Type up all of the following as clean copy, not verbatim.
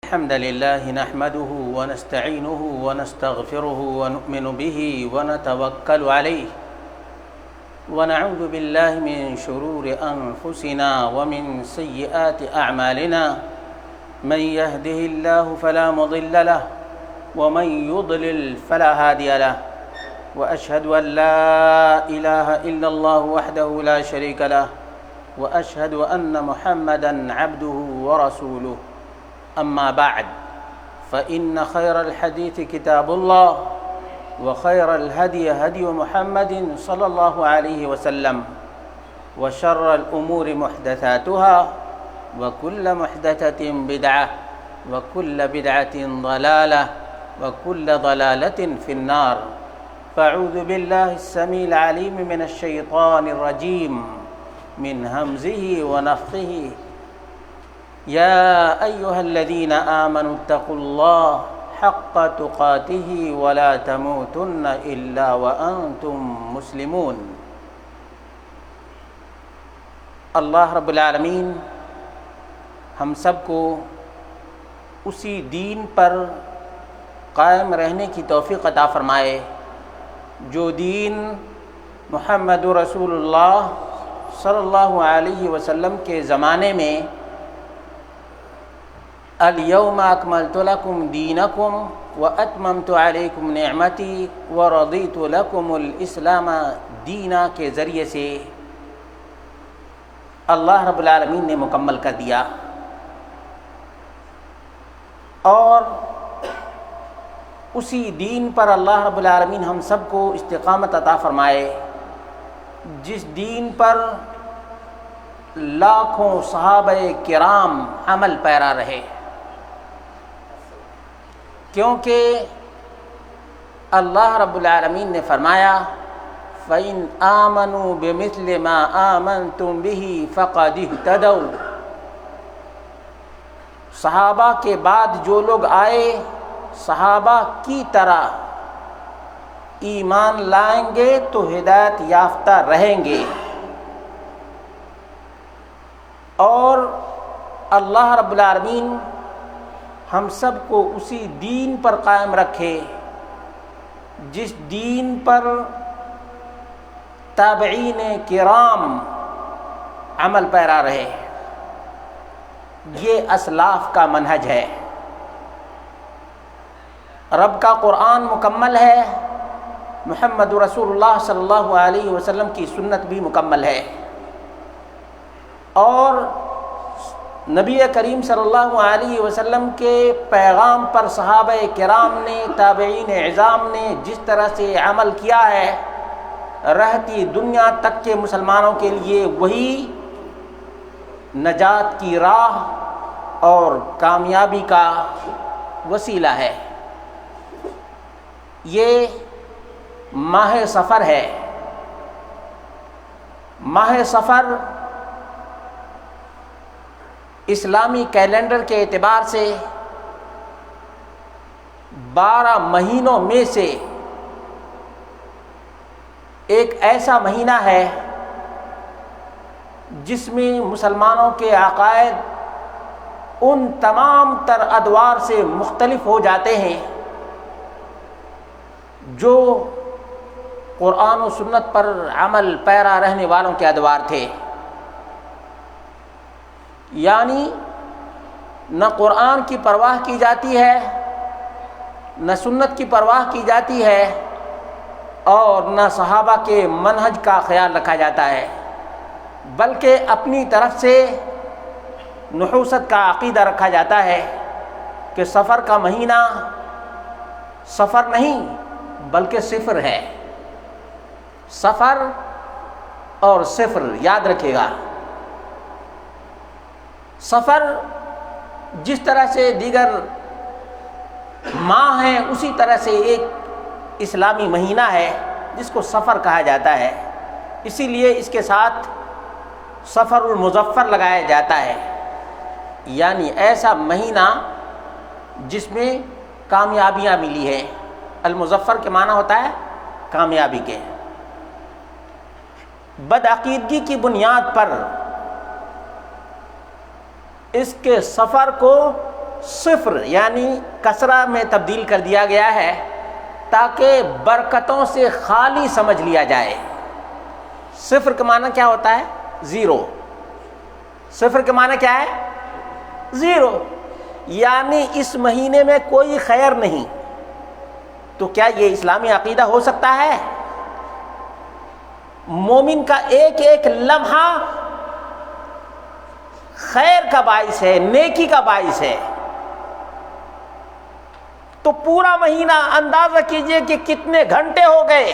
الحمد لله نحمده ونستعينه ونستغفره ونؤمن به ونتوكل عليه ونعوذ بالله من شرور أنفسنا ومن سيئات أعمالنا من يهده الله فلا مضل له ومن يضلل فلا هادي له وأشهد أن لا إله إلا الله وحده لا شريك له وأشهد أن محمدًا عبده ورسوله أما بعد فإن خير الحديث كتاب الله وخير الهدي هدي محمد صلى الله عليه وسلم وشر الأمور محدثاتها وكل محدثة بدعة وكل بدعة ضلالة وكل ضلالة في النار فأعوذ بالله السميع العليم من الشيطان الرجيم من همزه ونفخه يا أيها الذين آمنوا اتقوا الله حق تقاته ولا تموتن إلا وأنتم مسلمون۔ اللہ رب العالمین ہم سب کو اسی دین پر قائم رہنے کی توفیق عطا فرمائے جو دین محمد رسول اللہ صلی اللہ علیہ وسلم کے زمانے میں الیوم اکملت لکم دینکم واتممت علیکم نعمتی ورضیت لکم الاسلام دینا کے ذریعے سے اللہ رب العالمین نے مکمل کر دیا، اور اسی دین پر اللہ رب العالمین ہم سب کو استقامت عطا فرمائے جس دین پر لاکھوں صحابہ کرام عمل پیرا رہے، کیونکہ اللہ رب العالمین نے فرمایا فَإِنْ آمَنُوا بِمِثْلِ مَا آمَنْتُمْ بِهِ فَقَدِ اهْتَدَوْا۔ صحابہ کے بعد جو لوگ آئے صحابہ کی طرح ایمان لائیں گے تو ہدایت یافتہ رہیں گے، اور اللہ رب العالمین ہم سب کو اسی دین پر قائم رکھے جس دین پر تابعین کرام عمل پیرا رہے۔ یہ اسلاف کا منہج ہے۔ رب کا قرآن مکمل ہے، محمد رسول اللہ صلی اللہ علیہ وسلم کی سنت بھی مکمل ہے، اور نبی کریم صلی اللہ علیہ وسلم کے پیغام پر صحابہ کرام نے، تابعین اعظام نے جس طرح سے عمل کیا ہے، رہتی دنیا تک کے مسلمانوں کے لیے وہی نجات کی راہ اور کامیابی کا وسیلہ ہے۔ یہ ماہ سفر ہے۔ ماہ سفر اسلامی کیلنڈر کے اعتبار سے 12 مہینوں میں سے ایک ایسا مہینہ ہے جس میں مسلمانوں کے عقائد ان تمام تر ادوار سے مختلف ہو جاتے ہیں جو قرآن و سنت پر عمل پیرا رہنے والوں کے ادوار تھے۔ یعنی نہ قرآن کی پرواہ کی جاتی ہے، نہ سنت کی پرواہ کی جاتی ہے، اور نہ صحابہ کے منہج کا خیال رکھا جاتا ہے، بلکہ اپنی طرف سے نحوست کا عقیدہ رکھا جاتا ہے کہ سفر کا مہینہ سفر نہیں بلکہ صفر ہے۔ سفر اور صفر یاد رکھے گا۔ سفر جس طرح سے دیگر ماہ ہیں اسی طرح سے ایک اسلامی مہینہ ہے جس کو سفر کہا جاتا ہے، اسی لیے اس کے ساتھ سفر المظفر لگایا جاتا ہے، یعنی ایسا مہینہ جس میں کامیابیاں ملی ہیں۔ المظفر کے معنی ہوتا ہے کامیابی کے۔ بدعقیدگی کی بنیاد پر اس کے سفر کو صفر یعنی کسرہ میں تبدیل کر دیا گیا ہے تاکہ برکتوں سے خالی سمجھ لیا جائے۔ صفر کا معنی کیا ہوتا ہے؟ زیرو۔ صفر کا معنی کیا ہے؟ زیرو، یعنی اس مہینے میں کوئی خیر نہیں۔ تو کیا یہ اسلامی عقیدہ ہو سکتا ہے؟ مومن کا ایک ایک لمحہ خیر کا باعث ہے، نیکی کا باعث ہے، تو پورا مہینہ اندازہ کیجئے کہ کتنے گھنٹے ہو گئے،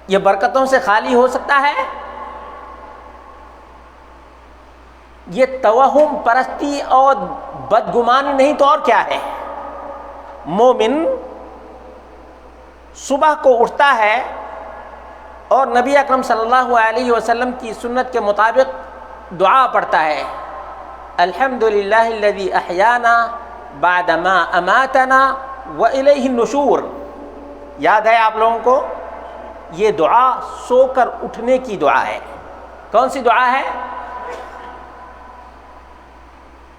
یہ برکتوں سے خالی ہو سکتا ہے؟ یہ توہم پرستی اور بدگمانی نہیں تو اور کیا ہے۔ مومن صبح کو اٹھتا ہے اور نبی اکرم صلی اللہ علیہ وسلم کی سنت کے مطابق دعا پڑھتا ہے، الحمدللہ الذی احیانا بعد ما اماتنا والیہ النشور۔ یاد ہے آپ لوگوں کو؟ یہ دعا سو کر اٹھنے کی دعا ہے۔ کون سی دعا ہے؟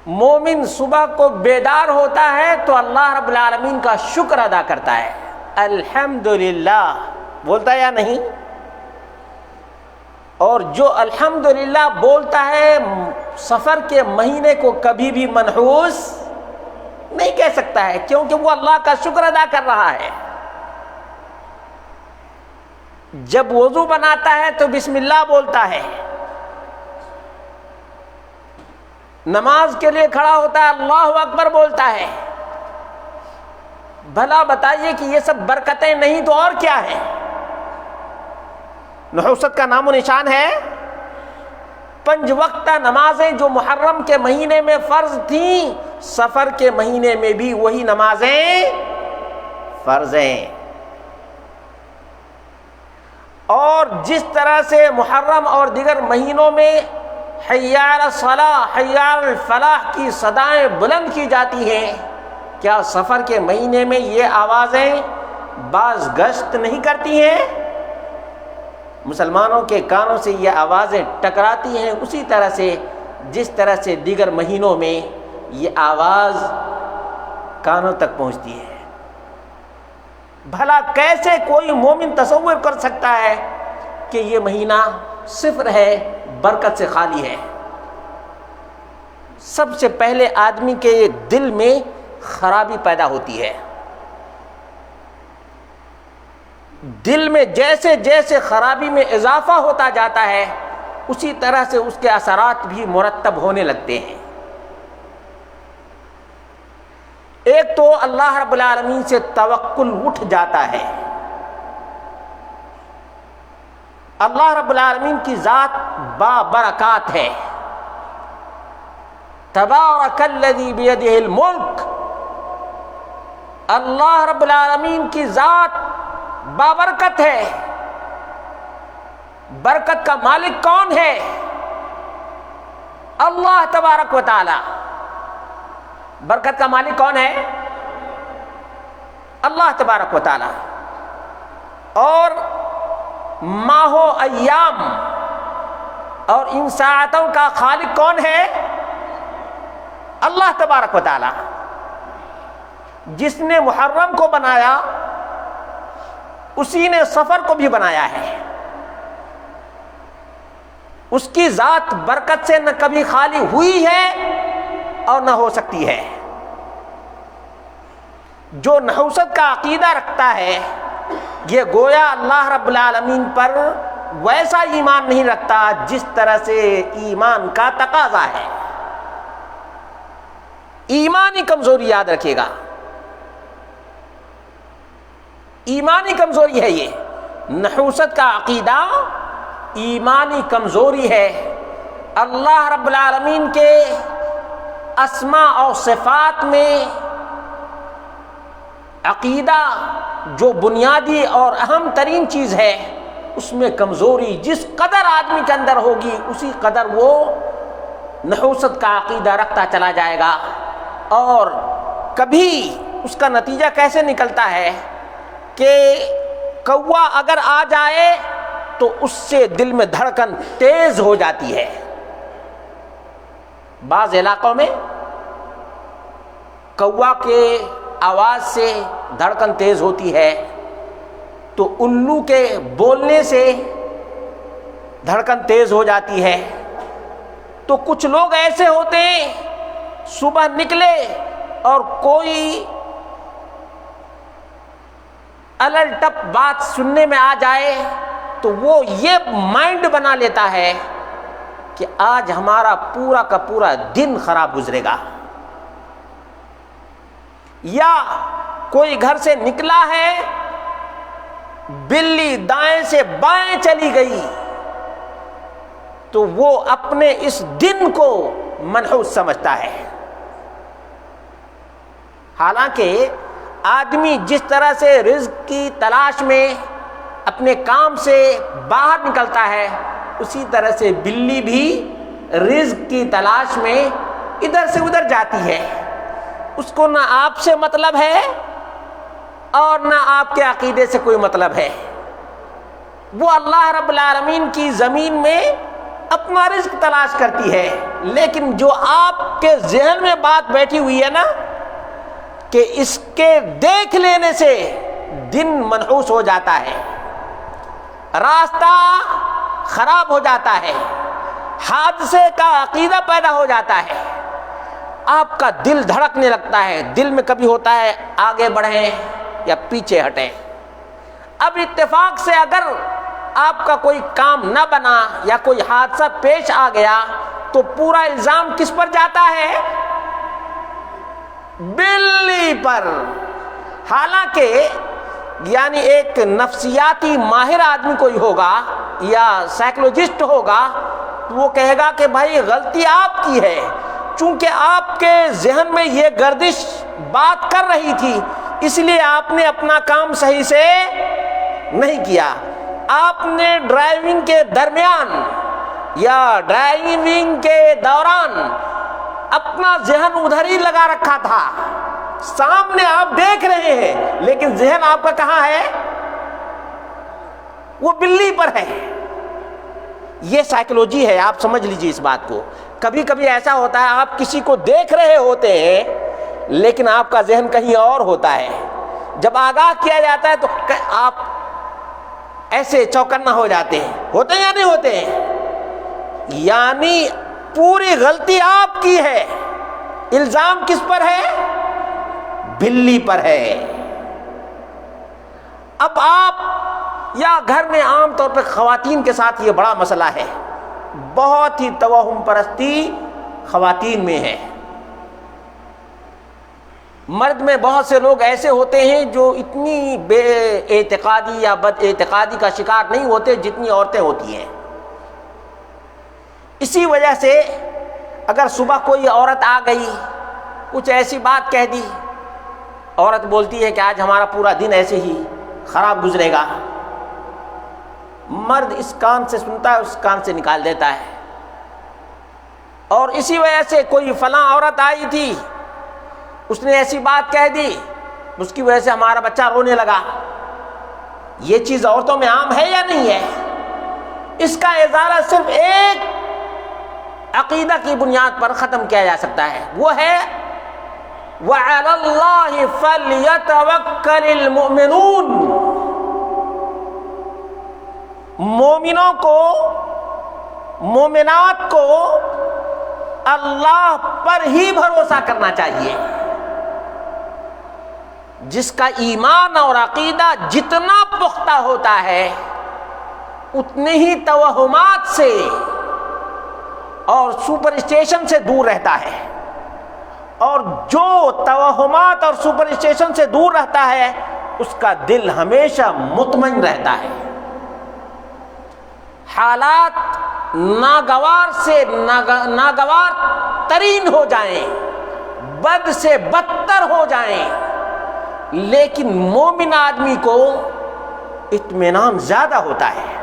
مومن صبح کو بیدار ہوتا ہے تو اللہ رب العالمین کا شکر ادا کرتا ہے، الحمدللہ بولتا ہے یا نہیں؟ اور جو الحمدللہ بولتا ہے سفر کے مہینے کو کبھی بھی منحوس نہیں کہہ سکتا ہے، کیونکہ وہ اللہ کا شکر ادا کر رہا ہے۔ جب وضو بناتا ہے تو بسم اللہ بولتا ہے، نماز کے لیے کھڑا ہوتا ہے اللہ اکبر بولتا ہے۔ بھلا بتائیے کہ یہ سب برکتیں نہیں تو اور کیا ہے؟ نحوست کا نام و نشان ہے۔ 5 وقتہ نمازیں جو محرم کے مہینے میں فرض تھیں، سفر کے مہینے میں بھی وہی نمازیں فرض ہیں۔ اور جس طرح سے محرم اور دیگر مہینوں میں حی علی الصلاۃ حی علی الفلاح کی صدائیں بلند کی جاتی ہیں، کیا سفر کے مہینے میں یہ آوازیں باز گشت نہیں کرتی ہیں؟ مسلمانوں کے کانوں سے یہ آوازیں ٹکراتی ہیں اسی طرح سے جس طرح سے دیگر مہینوں میں یہ آواز کانوں تک پہنچتی ہے۔ بھلا کیسے کوئی مومن تصور کر سکتا ہے کہ یہ مہینہ صفر ہے، برکت سے خالی ہے؟ سب سے پہلے آدمی کے دل میں خرابی پیدا ہوتی ہے۔ دل میں جیسے جیسے خرابی میں اضافہ ہوتا جاتا ہے اسی طرح سے اس کے اثرات بھی مرتب ہونے لگتے ہیں۔ ایک تو اللہ رب العالمین سے توکل اٹھ جاتا ہے۔ اللہ رب العالمین کی ذات بابرکات ہے۔ تبارک الذی بیدہ الملک، اللہ رب العالمین کی ذات بابرکت ہے۔ برکت کا مالک کون ہے؟ اللہ تبارک و تعالی۔ برکت کا مالک کون ہے؟ اللہ تبارک و تعالی۔ اور ماہ و ایام اور ان ساعتوں کا خالق کون ہے؟ اللہ تبارک و تعالی۔ جس نے محرم کو بنایا اسی نے سفر کو بھی بنایا ہے۔ اس کی ذات برکت سے نہ کبھی خالی ہوئی ہے اور نہ ہو سکتی ہے۔ جو نحوست کا عقیدہ رکھتا ہے یہ گویا اللہ رب العالمین پر ویسا ایمان نہیں رکھتا جس طرح سے ایمان کا تقاضا ہے۔ ایمانی کمزوری یاد رکھیے گا، ایمانی کمزوری ہے یہ۔ نحوست کا عقیدہ ایمانی کمزوری ہے۔ اللہ رب العالمین کے اسماء اور صفات میں عقیدہ جو بنیادی اور اہم ترین چیز ہے اس میں کمزوری جس قدر آدمی کے اندر ہوگی اسی قدر وہ نحوست کا عقیدہ رکھتا چلا جائے گا۔ اور کبھی اس کا نتیجہ کیسے نکلتا ہے کہ کوا اگر آ جائے تو اس سے دل میں دھڑکن تیز ہو جاتی ہے۔ بعض علاقوں میں کوا کے آواز سے دھڑکن تیز ہوتی ہے تو الو کے بولنے سے دھڑکن تیز ہو جاتی ہے. تو کچھ لوگ ایسے ہوتے ہیں صبح نکلے اور کوئی الٹپ بات سننے میں آ جائے تو وہ یہ مائنڈ بنا لیتا ہے کہ آج ہمارا پورا کا پورا دن خراب گزرے گا. یا کوئی گھر سے نکلا ہے بلی دائیں سے بائیں چلی گئی تو وہ اپنے اس دن کو منحوس سمجھتا ہے. حالانکہ آدمی جس طرح سے رزق کی تلاش میں اپنے کام سے باہر نکلتا ہے اسی طرح سے بلی بھی رزق کی تلاش میں ادھر سے ادھر جاتی ہے. اس کو نہ آپ سے مطلب ہے اور نہ آپ کے عقیدے سے کوئی مطلب ہے. وہ اللہ رب العالمین کی زمین میں اپنا رزق تلاش کرتی ہے. لیکن جو آپ کے ذہن میں بات بیٹھی ہوئی ہے نا کہ اس کے دیکھ لینے سے دن منحوس ہو جاتا ہے, راستہ خراب ہو جاتا ہے, حادثے کا عقیدہ پیدا ہو جاتا ہے, آپ کا دل دھڑکنے لگتا ہے. دل میں کبھی ہوتا ہے آگے بڑھیں یا پیچھے ہٹیں. اب اتفاق سے اگر آپ کا کوئی کام نہ بنا یا کوئی حادثہ پیش آ گیا تو پورا الزام کس پر جاتا ہے؟ بلی پر. حالانکہ یعنی ایک نفسیاتی ماہر آدمی کوئی ہوگا یا سائیکولوجسٹ ہوگا تو وہ کہے گا کہ بھائی غلطی آپ کی ہے, چونکہ آپ کے ذہن میں یہ گردش بات کر رہی تھی اس لیے آپ نے اپنا کام صحیح سے نہیں کیا. آپ نے ڈرائیونگ کے درمیان یا ڈرائیونگ کے دوران اپنا ذہن ادھر ہی لگا رکھا تھا. سامنے آپ دیکھ رہے ہیں لیکن ذہن آپ کا کہاں ہے؟ وہ بلی پر ہے. یہ سائیکولوجی ہے, آپ سمجھ لیجیے اس بات کو. کبھی کبھی ایسا ہوتا ہے آپ کسی کو دیکھ رہے ہوتے ہیں لیکن آپ کا ذہن کہیں اور ہوتا ہے. جب آگاہ کیا جاتا ہے تو آپ ایسے چوکنا ہو جاتے ہیں. ہوتے ہیں یا نہیں ہوتے ہیں؟ یعنی پوری غلطی آپ کی ہے, الزام کس پر ہے؟ بلی پر ہے. اب آپ یا گھر میں عام طور پہ خواتین کے ساتھ یہ بڑا مسئلہ ہے, بہت ہی توہم پرستی خواتین میں ہے. مرد میں بہت سے لوگ ایسے ہوتے ہیں جو اتنی بے اعتقادی یا بد اعتقادی کا شکار نہیں ہوتے جتنی عورتیں ہوتی ہیں. اسی وجہ سے اگر صبح کوئی عورت آ گئی کچھ ایسی بات کہہ دی, عورت بولتی ہے کہ آج ہمارا پورا دن ایسے ہی خراب گزرے گا. مرد اس کان سے سنتا ہے اس کان سے نکال دیتا ہے. اور اسی وجہ سے کوئی فلاں عورت آئی تھی اس نے ایسی بات کہہ دی اس کی وجہ سے ہمارا بچہ رونے لگا. یہ چیز عورتوں میں عام ہے یا نہیں ہے؟ اس کا ازالہ صرف ایک عقیدہ کی بنیاد پر ختم کیا جا سکتا ہے, وہ ہے وَعَلَى اللَّهِ فَلْيَتَوَكَّلِ الْمُؤْمِنُونَ. مومنوں کو, مومنات کو اللہ پر ہی بھروسہ کرنا چاہیے. جس کا ایمان اور عقیدہ جتنا پختہ ہوتا ہے اتنے ہی توہمات سے اور سپرسٹیشن سے دور رہتا ہے. اور جو توہمات اور سپرسٹیشن سے دور رہتا ہے اس کا دل ہمیشہ مطمئن رہتا ہے. حالات ناگوار سے ناگوار ترین ہو جائیں, بد سے بدتر ہو جائیں, لیکن مومن آدمی کو اطمینان زیادہ ہوتا ہے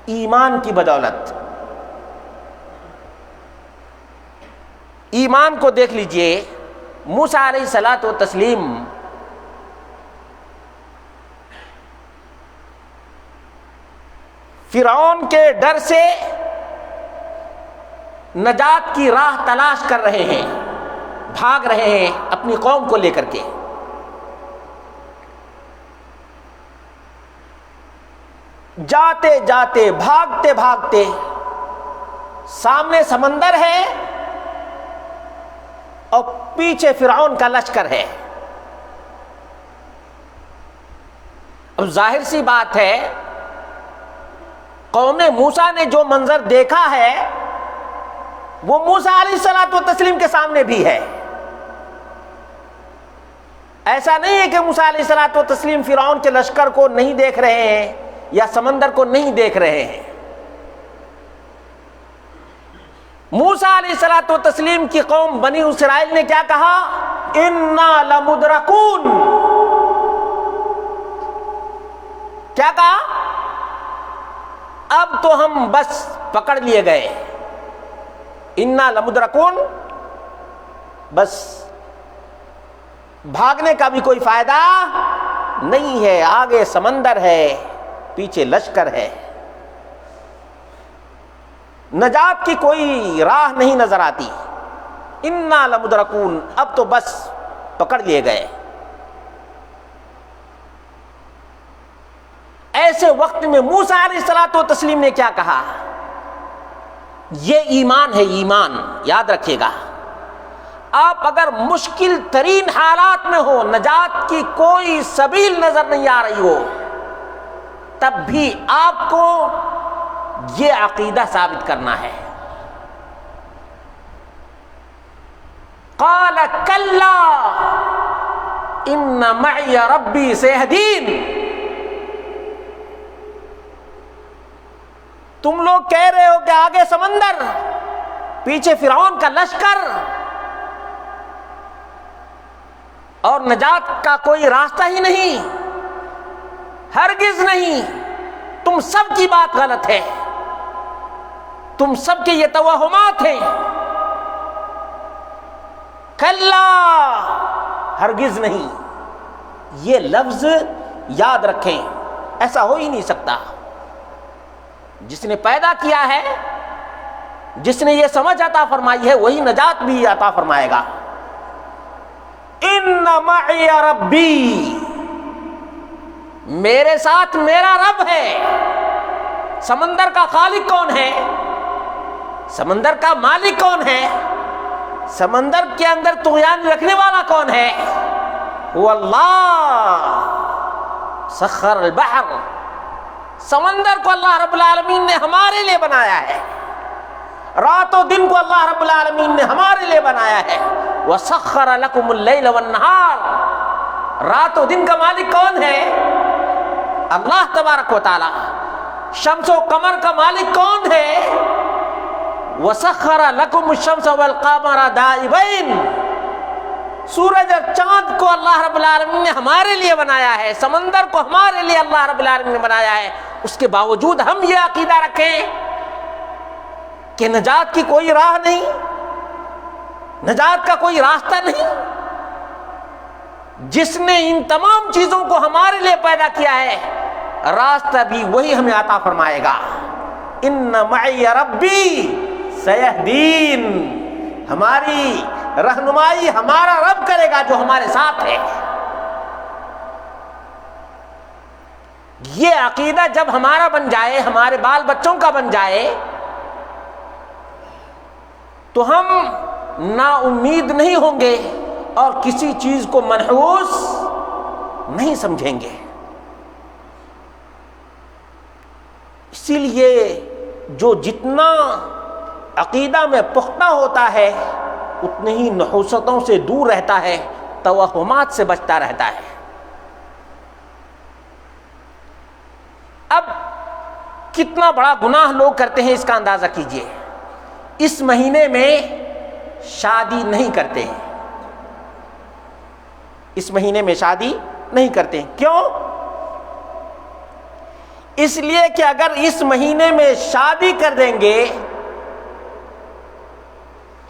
ایمان کی بدولت. ایمان کو دیکھ لیجئے, موسیٰ علیہ الصلاۃ والتسلیم فرعون کے ڈر سے نجات کی راہ تلاش کر رہے ہیں، بھاگ رہے ہیں اپنی قوم کو لے کر کے. جاتے جاتے بھاگتے بھاگتے سامنے سمندر ہے اور پیچھے فرعون کا لشکر ہے. اب ظاہر سی بات ہے قوم موسیٰ نے جو منظر دیکھا ہے وہ موسیٰ علیہ الصلوۃ والتسلیم کے سامنے بھی ہے. ایسا نہیں ہے کہ موسیٰ علیہ الصلوۃ والتسلیم فرعون کے لشکر کو نہیں دیکھ رہے ہیں یا سمندر کو نہیں دیکھ رہے ہیں. موسیٰ علیہ الصلوۃ والتسلیم کی قوم بنی اسرائیل نے کیا کہا؟ انا لمدرکون. کیا کہا؟ اب تو ہم بس پکڑ لیے گئے. انا لمدرکون، بس بھاگنے کا بھی کوئی فائدہ نہیں ہے، آگے سمندر ہے، پیچھے لشکر ہے، نجات کی کوئی راہ نہیں نظر آتی. انا لمدرکون، اب تو بس پکڑ لیے گئے. ایسے وقت میں موسیٰ علیہ الصلوۃ والتسلیم نے کیا کہا؟ یہ ایمان ہے، ایمان یاد رکھیے گا. آپ اگر مشکل ترین حالات میں ہو، نجات کی کوئی سبیل نظر نہیں آ رہی ہو، تب بھی آپ کو یہ عقیدہ ثابت کرنا ہے. قال کلا ان معی ربی سیہدین. تم لوگ کہہ رہے ہو کہ آگے سمندر، پیچھے فرعون کا لشکر اور نجات کا کوئی راستہ ہی نہیں، ہرگز نہیں. تم سب کی بات غلط ہے، تم سب کے یہ توہمات ہیں. کلا، ہرگز نہیں. یہ لفظ یاد رکھیں، ایسا ہو ہی نہیں سکتا. جس نے پیدا کیا ہے، جس نے یہ سمجھ عطا فرمائی ہے، وہی نجات بھی عطا فرمائے گا. ان معی ربی، میرے ساتھ میرا رب ہے. سمندر کا خالق کون ہے؟ سمندر کا مالک کون ہے؟ سمندر کے اندر طغیان رکھنے والا کون ہے؟ هو اللہ. سخر البحر، سمندر کو اللہ رب العالمین نے ہمارے لیے بنایا ہے. رات و دن کو اللہ رب العالمین نے ہمارے لیے بنایا ہے. وَسَخَّرَ لَكُمُ اللَّيْلَ وَالنَّهَارَ. رات و دن کا مالک کون ہے؟ اللہ تبارک و تعالی. شمس و قمر کا مالک کون ہے؟ وَسَخَّرَ لَكُمُ الشَّمْسَ وَالْقَمَرَ دَائِبَيْنِ. سورج اور چاند کو اللہ رب العالمین نے ہمارے لیے بنایا ہے، سمندر کو ہمارے لیے اللہ رب العالمین نے بنایا ہے. اس کے باوجود ہم یہ عقیدہ رکھیں کہ نجات کی کوئی راہ نہیں، نجات کا کوئی راستہ نہیں. جس نے ان تمام چیزوں کو ہمارے لیے پیدا کیا ہے، راستہ بھی وہی ہمیں عطا فرمائے گا. ان معی ربی سیہدین. ہماری رہنمائی ہمارا رب کرے گا جو ہمارے ساتھ ہے. یہ عقیدہ جب ہمارا بن جائے، ہمارے بال بچوں کا بن جائے، تو ہم نا امید نہیں ہوں گے اور کسی چیز کو منحوس نہیں سمجھیں گے. اسی لیے جو جتنا عقیدہ میں پختہ ہوتا ہے اتنے ہی نحوستوں سے دور رہتا ہے، توہمات سے بچتا رہتا ہے. اب کتنا بڑا گناہ لوگ کرتے ہیں اس کا اندازہ کیجئے. اس مہینے میں شادی نہیں کرتے ہیں، اس مہینے میں شادی نہیں کرتے ہیں. کیوں؟ اس لیے کہ اگر اس مہینے میں شادی کر دیں گے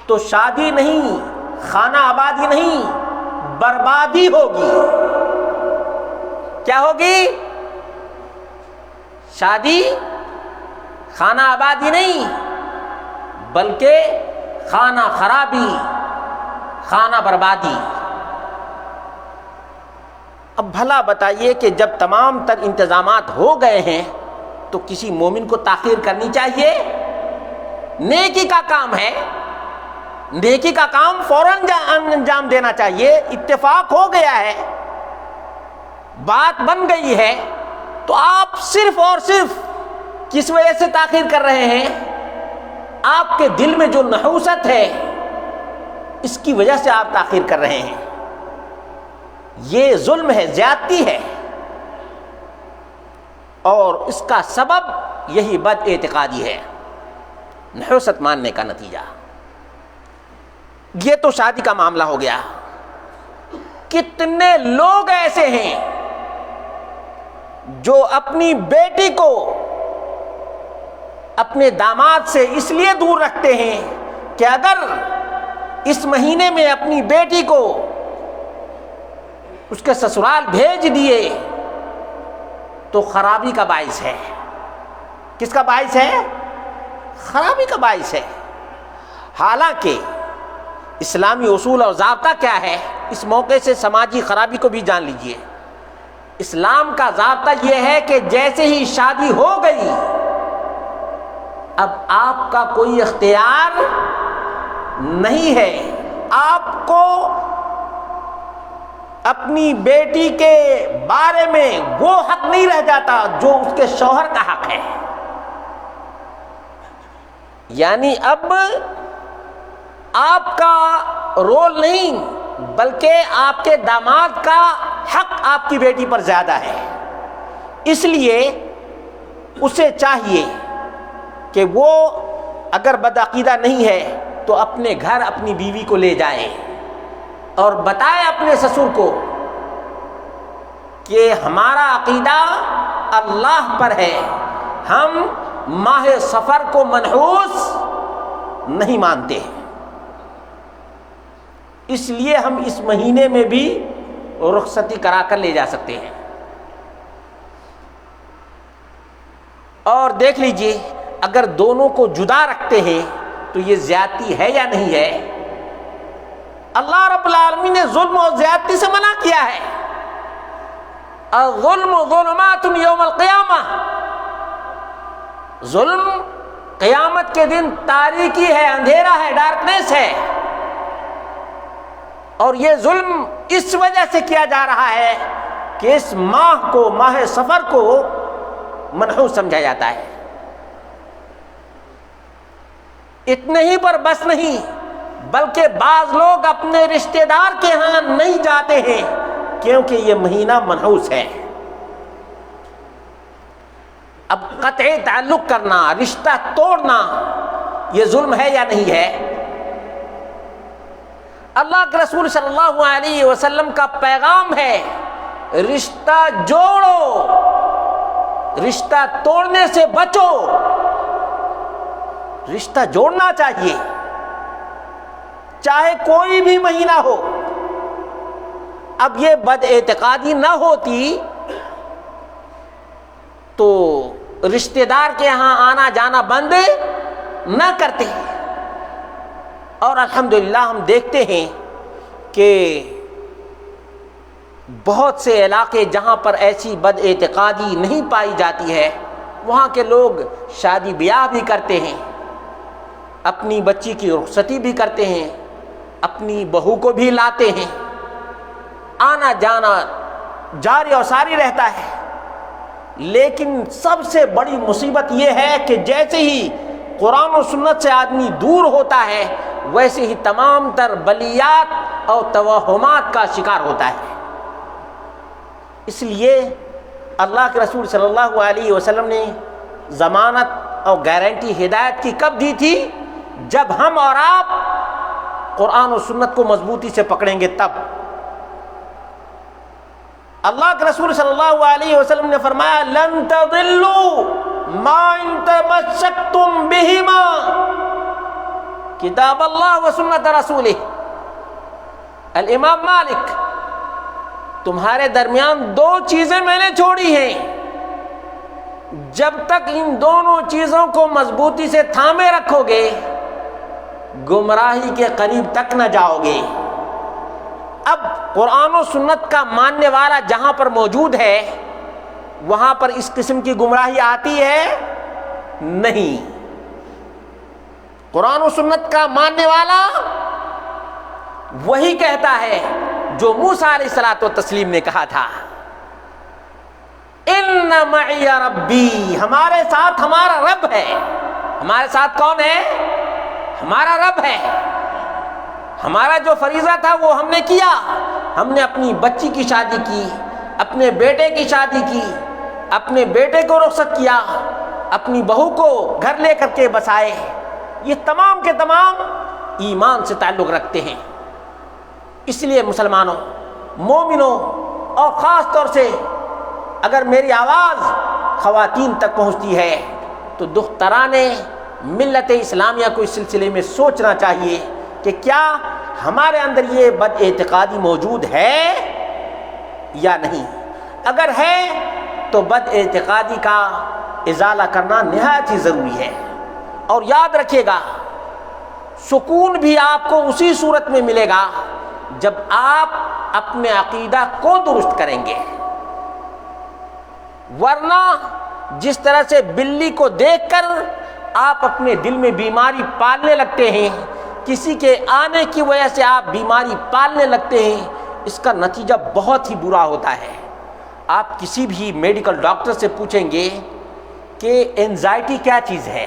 تو شادی نہیں، خانہ آبادی نہیں، بربادی ہوگی. کیا ہوگی؟ شادی، خانہ آبادی نہیں، بلکہ خانہ خرابی، خانہ بربادی۔ اب بھلا بتائیے کہ جب تمام تر انتظامات ہو گئے ہیں تو کسی مومن کو تاخیر کرنی چاہیے؟ نیکی کا کام ہے، نیکی کا کام فوراً انجام دینا چاہیے۔ اتفاق ہو گیا ہے، بات بن گئی ہے، تو آپ صرف اور صرف کس وجہ سے تاخیر کر رہے ہیں؟ آپ کے دل میں جو نحوست ہے اس کی وجہ سے آپ تاخیر کر رہے ہیں۔ یہ ظلم ہے، زیادتی ہے، اور اس کا سبب یہی بد اعتقادی ہے، نحوست ماننے کا نتیجہ۔ یہ تو شادی کا معاملہ ہو گیا۔ کتنے لوگ ایسے ہیں جو اپنی بیٹی کو اپنے داماد سے اس لیے دور رکھتے ہیں کہ اگر اس مہینے میں اپنی بیٹی کو اس کے سسرال بھیج دیے تو خرابی کا باعث ہے۔ کس کا باعث ہے؟ خرابی کا باعث ہے۔ حالانکہ اسلامی اصول اور ضابطہ کیا ہے؟ اس موقع سے سماجی خرابی کو بھی جان لیجئے۔ اسلام کا ضابطہ یہ ہے کہ جیسے ہی شادی ہو گئی، اب آپ کا کوئی اختیار نہیں ہے، آپ کو اپنی بیٹی کے بارے میں وہ حق نہیں رہ جاتا جو اس کے شوہر کا حق ہے۔ یعنی اب آپ کا رول نہیں بلکہ آپ کے داماد کا حق آپ کی بیٹی پر زیادہ ہے۔ اس لیے اسے چاہیے کہ وہ اگر بدعقیدہ نہیں ہے تو اپنے گھر اپنی بیوی کو لے جائے اور بتائے اپنے سسر کو کہ ہمارا عقیدہ اللہ پر ہے، ہم ماہ سفر کو منحوس نہیں مانتے ہیں، اس لیے ہم اس مہینے میں بھی رخصتی کرا کر لے جا سکتے ہیں۔ اور دیکھ لیجئے اگر دونوں کو جدا رکھتے ہیں تو یہ زیادتی ہے یا نہیں ہے؟ اللہ رب العالمین نے ظلم اور زیادتی سے منع کیا ہے۔ الظلم ظلمات یوم القیامہ، ظلم قیامت کے دن تاریکی ہے، اندھیرا ہے، ڈارکنیس ہے، اور یہ ظلم اس وجہ سے کیا جا رہا ہے کہ اس ماہ کو، ماہ سفر کو منحوس سمجھا جاتا ہے۔ اتنے ہی پر بس نہیں بلکہ بعض لوگ اپنے رشتہ دار کے ہاں نہیں جاتے ہیں کیونکہ یہ مہینہ منحوس ہے۔ اب قطع تعلق کرنا، رشتہ توڑنا، یہ ظلم ہے یا نہیں ہے؟ اللہ کے رسول صلی اللہ علیہ وسلم کا پیغام ہے رشتہ جوڑو، رشتہ توڑنے سے بچو۔ رشتہ جوڑنا چاہیے چاہے کوئی بھی مہینہ ہو۔ اب یہ بد اعتقادی نہ ہوتی تو رشتہ دار کے ہاں آنا جانا بند نہ کرتے۔ اور الحمدللہ ہم دیکھتے ہیں کہ بہت سے علاقے جہاں پر ایسی بد اعتقادی نہیں پائی جاتی ہے وہاں کے لوگ شادی بیاہ بھی کرتے ہیں، اپنی بچی کی رخصتی بھی کرتے ہیں، اپنی بہو کو بھی لاتے ہیں، آنا جانا جاری اور ساری رہتا ہے۔ لیکن سب سے بڑی مصیبت یہ ہے کہ جیسے ہی قرآن و سنت سے آدمی دور ہوتا ہے ویسے ہی تمام تر بلیات اور توہمات کا شکار ہوتا ہے۔ اس لیے اللہ کے رسول صلی اللہ علیہ وسلم نے ضمانت اور گارنٹی ہدایت کی کب دی تھی؟ جب ہم اور آپ قرآن و سنت کو مضبوطی سے پکڑیں گے تب۔ اللہ کے رسول صلی اللہ علیہ وسلم نے فرمایا لن تضلوا ما ان تمسکتم بہما، کتاب اللہ و سنت رسولہ۔ الامام مالک، تمہارے درمیان دو چیزیں میں نے چھوڑی ہیں، جب تک ان دونوں چیزوں کو مضبوطی سے تھامے رکھو گے گمراہی کے قریب تک نہ جاؤ گے۔ اب قرآن و سنت کا ماننے والا جہاں پر موجود ہے وہاں پر اس قسم کی گمراہی آتی ہے نہیں۔ قرآن و سنت کا ماننے والا وہی کہتا ہے جو موسیٰ علیہ الصلوۃ والتسلیم نے کہا تھا، ان معی ربی، ہمارے ساتھ ہمارا رب ہے۔ ہمارے ساتھ کون ہے؟ ہمارا رب ہے۔ ہمارا جو فریضہ تھا وہ ہم نے کیا، ہم نے اپنی بچی کی شادی کی، اپنے بیٹے کی شادی کی، اپنے بیٹے کو رخصت کیا، اپنی بہو کو گھر لے کر کے بسائے۔ یہ تمام کے تمام ایمان سے تعلق رکھتے ہیں۔ اس لیے مسلمانوں، مومنوں، اور خاص طور سے اگر میری آواز خواتین تک پہنچتی ہے تو دختران ملت اسلامیہ کو اس سلسلے میں سوچنا چاہیے کہ کیا ہمارے اندر یہ بد اعتقادی موجود ہے یا نہیں۔ اگر ہے تو بد اعتقادی کا ازالہ کرنا نہایت ہی ضروری ہے۔ اور یاد رکھیے گا، سکون بھی آپ کو اسی صورت میں ملے گا جب آپ اپنے عقیدہ کو درست کریں گے، ورنہ جس طرح سے بلی کو دیکھ کر آپ اپنے دل میں بیماری پالنے لگتے ہیں، کسی کے آنے کی وجہ سے آپ بیماری پالنے لگتے ہیں، اس کا نتیجہ بہت ہی برا ہوتا ہے۔ آپ کسی بھی میڈیکل ڈاکٹر سے پوچھیں گے کہ اینزائٹی کیا چیز ہے۔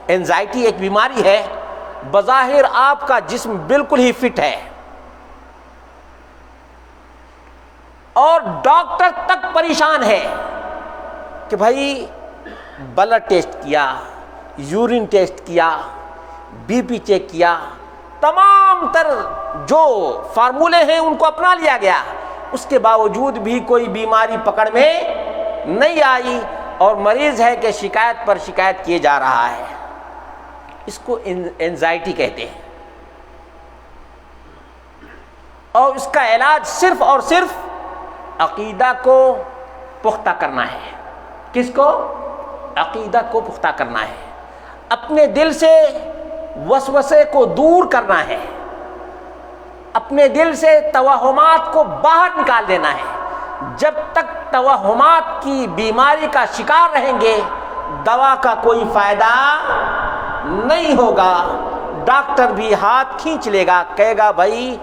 اینزائٹی ایک بیماری ہے، بظاہر آپ کا جسم بالکل ہی فٹ ہے اور ڈاکٹر تک پریشان ہے کہ بھائی بلڈ ٹیسٹ کیا، یورین ٹیسٹ کیا، بی پی چیک کیا، تمام تر جو فارمولے ہیں ان کو اپنا لیا گیا، اس کے باوجود بھی کوئی بیماری پکڑ میں نہیں آئی اور مریض ہے کہ شکایت پر شکایت کیے جا رہا ہے۔ اس کو اینزائٹی کہتے ہیں، اور اس کا علاج صرف اور صرف عقیدہ کو پختہ کرنا ہے۔ کس کو؟ عقیدہ کو پختہ کرنا ہے، اپنے دل سے وسوسے کو دور کرنا ہے، اپنے دل سے توہمات کو باہر نکال دینا ہے۔ جب تک توہمات کی بیماری کا شکار رہیں گے دوا کا کوئی فائدہ نہیں ہوگا۔ ڈاکٹر بھی ہاتھ کھینچ لے گا، کہے گا بھائی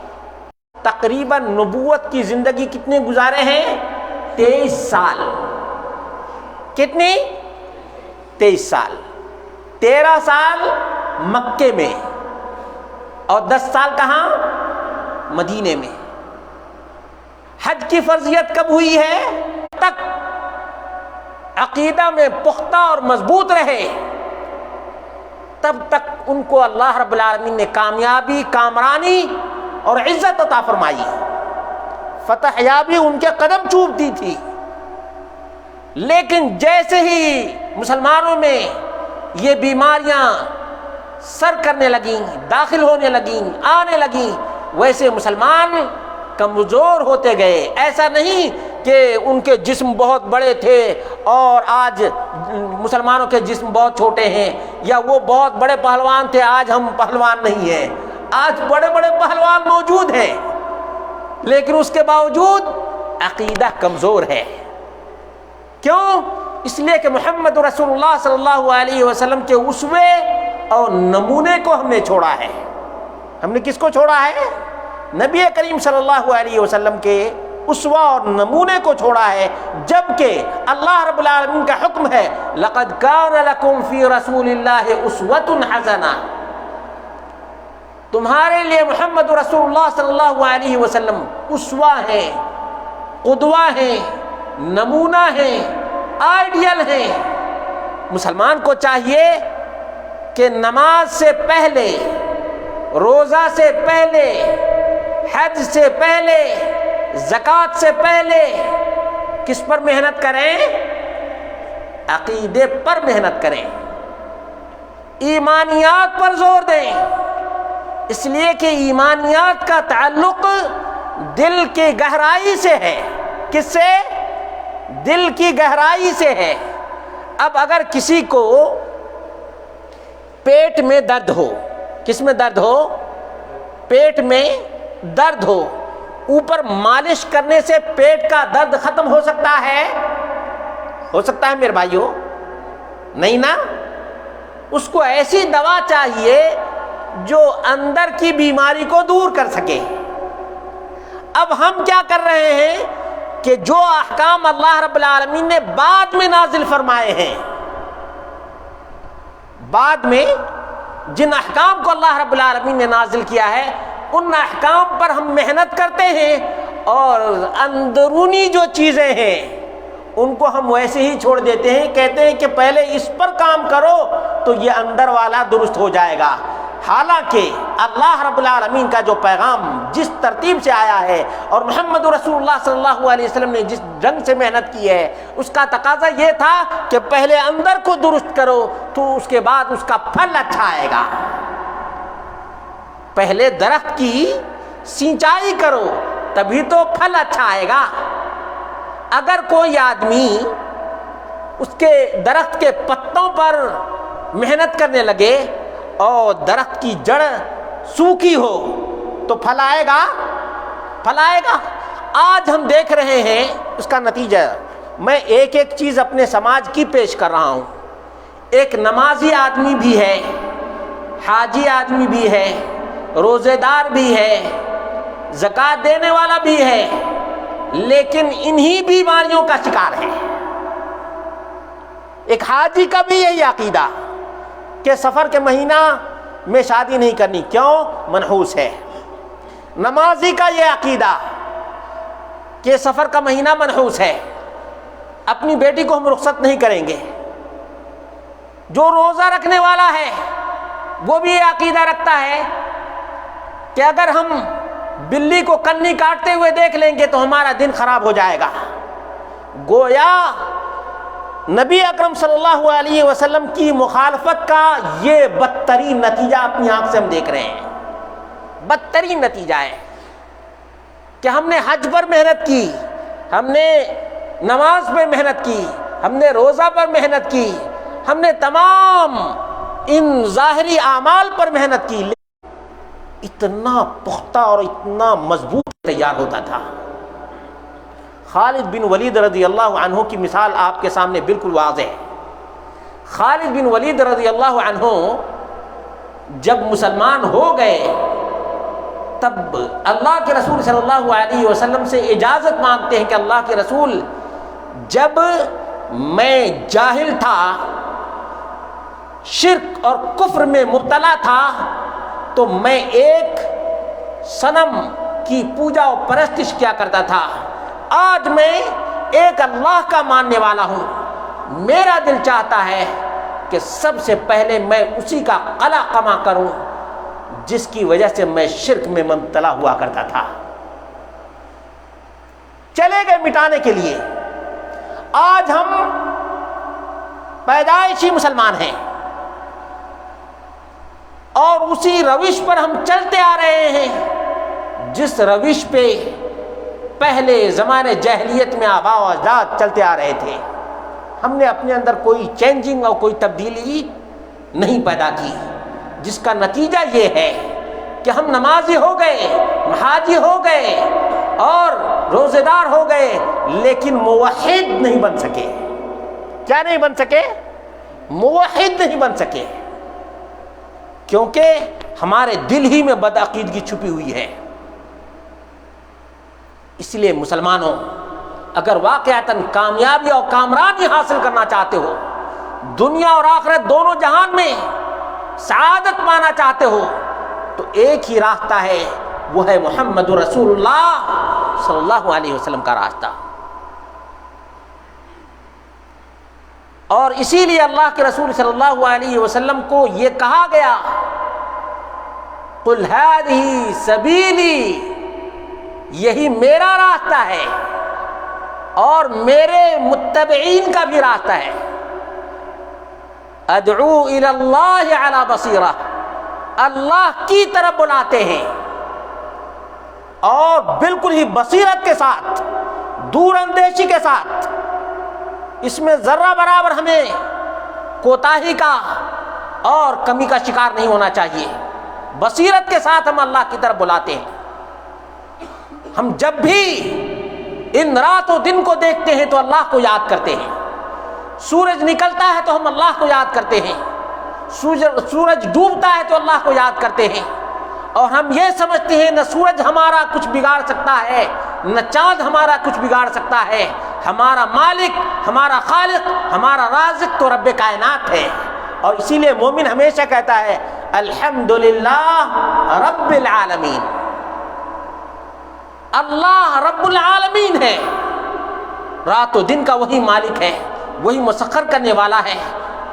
تقریباً نبوت کی زندگی کتنے گزارے ہیں؟ 23 سال۔ کتنی؟ 23 سال۔ 13 سال مکے میں اور 10 سال کہاں؟ مدینے میں۔ حج کی فرضیت کب ہوئی ہے؟ تک عقیدہ میں پختہ اور مضبوط رہے تب تک ان کو اللہ رب العالمین نے کامیابی، کامرانی اور عزت عطا فرمائی، فتح یابی ان کے قدم چومتی تھی۔ لیکن جیسے ہی مسلمانوں میں یہ بیماریاں سر کرنے لگیں، داخل ہونے لگیں، آنے لگیں، ویسے مسلمان کمزور ہوتے گئے۔ ایسا نہیں کہ ان کے جسم بہت بڑے تھے اور آج مسلمانوں کے جسم بہت چھوٹے ہیں، یا وہ بہت بڑے پہلوان تھے آج ہم پہلوان نہیں ہیں۔ آج بڑے بڑے پہلوان موجود ہیں، لیکن اس کے باوجود عقیدہ کمزور ہے۔ کیوں؟ اس لیے کہ محمد رسول اللہ صلی اللہ علیہ وسلم کے اسوے اور نمونے کو ہم نے چھوڑا ہے۔ ہم نے کس کو چھوڑا ہے؟ نبی کریم صلی اللہ علیہ وسلم کے اسوہ اور نمونے کو چھوڑا ہے، جبکہ اللہ رب العالمین کا حکم ہے لقد کان لکم فی رسول اللہ اسوۃ حسنہ، تمہارے لیے محمد رسول اللہ صلی اللہ علیہ وسلم اسوہ ہیں، قدوہ ہیں، نمونہ ہیں، آئیڈیل ہیں۔ مسلمان کو چاہیے کہ نماز سے پہلے، روزہ سے پہلے، حج سے پہلے، زکوٰۃ سے پہلے کس پر محنت کریں؟ عقیدے پر محنت کریں، ایمانیات پر زور دیں، اس لیے کہ ایمانیات کا تعلق دل کی گہرائی سے ہے۔ کس سے؟ دل کی گہرائی سے ہے۔ اب اگر کسی کو پیٹ میں درد ہو، کس میں درد ہو؟ پیٹ میں درد ہو، اوپر مالش کرنے سے پیٹ کا درد ختم ہو سکتا ہے؟ ہو سکتا ہے میرے بھائیو؟ نہیں نا۔ اس کو ایسی دوا چاہیے جو اندر کی بیماری کو دور کر سکے۔ اب ہم کیا کر رہے ہیں کہ جو احکام اللہ رب العالمین نے بعد میں نازل فرمائے ہیں، بعد میں جن احکام کو اللہ رب العالمین نے نازل کیا ہے، ان احکام پر ہم محنت کرتے ہیں، اور اندرونی جو چیزیں ہیں ان کو ہم ویسے ہی چھوڑ دیتے ہیں، کہتے ہیں کہ پہلے اس پر کام کرو تو یہ اندر والا درست ہو جائے گا۔ حالانکہ اللہ رب العالمین کا جو پیغام جس ترتیب سے آیا ہے، اور محمد رسول اللہ صلی اللہ علیہ وسلم نے جس ڈھنگ سے محنت کی ہے، اس کا تقاضا یہ تھا کہ پہلے اندر کو درست کرو تو اس کے بعد اس کا پھل اچھا آئے گا۔ پہلے درخت کی سینچائی کرو تبھی تو پھل اچھا آئے گا۔ اگر کوئی آدمی اس کے درخت کے پتوں پر محنت کرنے لگے اور درخت کی جڑ سوکھی ہو تو پھل آئے گا؟ پھل آئے گا؟ آج ہم دیکھ رہے ہیں اس کا نتیجہ۔ میں ایک ایک چیز اپنے سماج کی پیش کر رہا ہوں۔ ایک نمازی آدمی بھی ہے، حاجی آدمی بھی ہے، روزے دار بھی ہے، زکوٰۃ دینے والا بھی ہے، لیکن انہی بیماریوں کا شکار ہے۔ ایک حاجی کا بھی یہی عقیدہ کہ سفر کے مہینہ میں شادی نہیں کرنی، کیوں؟ منحوس ہے۔ نمازی کا یہ عقیدہ کہ سفر کا مہینہ منحوس ہے، اپنی بیٹی کو ہم رخصت نہیں کریں گے۔ جو روزہ رکھنے والا ہے وہ بھی یہ عقیدہ رکھتا ہے کہ اگر ہم بلی کو کنی کاٹتے ہوئے دیکھ لیں گے تو ہمارا دن خراب ہو جائے گا۔ گویا نبی اکرم صلی اللہ علیہ وسلم کی مخالفت کا یہ بدترین نتیجہ اپنی آنکھ سے ہم دیکھ رہے ہیں۔ بدترین نتیجہ ہے کہ ہم نے حج پر محنت کی، ہم نے نماز پر محنت کی، ہم نے روزہ پر محنت کی، ہم نے تمام ان ظاہری اعمال پر محنت کی، اتنا پختہ اور اتنا مضبوط تیار ہوتا تھا۔ خالد بن ولید رضی اللہ عنہ کی مثال آپ کے سامنے بالکل واضح ہے۔ خالد بن ولید رضی اللہ عنہ جب مسلمان ہو گئے تب اللہ کے رسول صلی اللہ علیہ وسلم سے اجازت مانگتے ہیں کہ اللہ کے رسول، جب میں جاہل تھا، شرک اور کفر میں مبتلا تھا، تو میں ایک صنم کی پوجا و پرستش کیا کرتا تھا۔ آج میں ایک اللہ کا ماننے والا ہوں، میرا دل چاہتا ہے کہ سب سے پہلے میں اسی کا قلع کما کروں جس کی وجہ سے میں شرک میں مبتلا ہوا کرتا تھا۔ چلے گئے مٹانے کے لیے۔ آج ہم پیدائشی مسلمان ہیں اور اسی روش پر ہم چلتے آ رہے ہیں جس روش پہ پہلے زمانے جاہلیت میں آباء و اجداد چلتے آ رہے تھے۔ ہم نے اپنے اندر کوئی چینجنگ اور کوئی تبدیلی نہیں پیدا کی، جس کا نتیجہ یہ ہے کہ ہم نمازی ہو گئے، حاجی ہو گئے اور روزے دار ہو گئے، لیکن موحد نہیں بن سکے۔ کیا نہیں بن سکے؟ موحد نہیں بن سکے، کیونکہ ہمارے دل ہی میں بدعقیدگی چھپی ہوئی ہے۔ اس لیے مسلمانوں، اگر واقعتاً کامیابی اور کامرانی حاصل کرنا چاہتے ہو، دنیا اور آخرت دونوں جہان میں سعادت پانا چاہتے ہو، تو ایک ہی راستہ ہے، وہ ہے محمد رسول اللہ صلی اللہ علیہ وسلم کا راستہ۔ اور اسی لیے اللہ کے رسول صلی اللہ علیہ وسلم کو یہ کہا گیا، قل ہذہ سبیلی، یہی میرا راستہ ہے اور میرے متبعین کا بھی راستہ ہے۔ ادعو الی اللہ علی بصیرہ، اللہ کی طرف بلاتے ہیں اور بالکل ہی بصیرت کے ساتھ، دور اندیشی کے ساتھ۔ اس میں ذرہ برابر ہمیں کوتاہی کا اور کمی کا شکار نہیں ہونا چاہیے۔ بصیرت کے ساتھ ہم اللہ کی طرف بلاتے ہیں. ہم جب بھی ان رات و دن کو دیکھتے ہیں تو اللہ کو یاد کرتے ہیں. سورج نکلتا ہے تو ہم اللہ کو یاد کرتے ہیں. سورج ڈوبتا ہے تو اللہ کو یاد کرتے ہیں. اور ہم یہ سمجھتے ہیں نہ سورج ہمارا کچھ بگاڑ سکتا ہے نہ چاند ہمارا کچھ بگاڑ سکتا ہے. ہمارا مالک، ہمارا خالق، ہمارا رازق تو رب کائنات ہے. اور اسی لیے مومن ہمیشہ کہتا ہے الحمدللہ رب العالمین. اللہ رب العالمین ہے. رات و دن کا وہی مالک ہے، وہی مسخر کرنے والا ہے.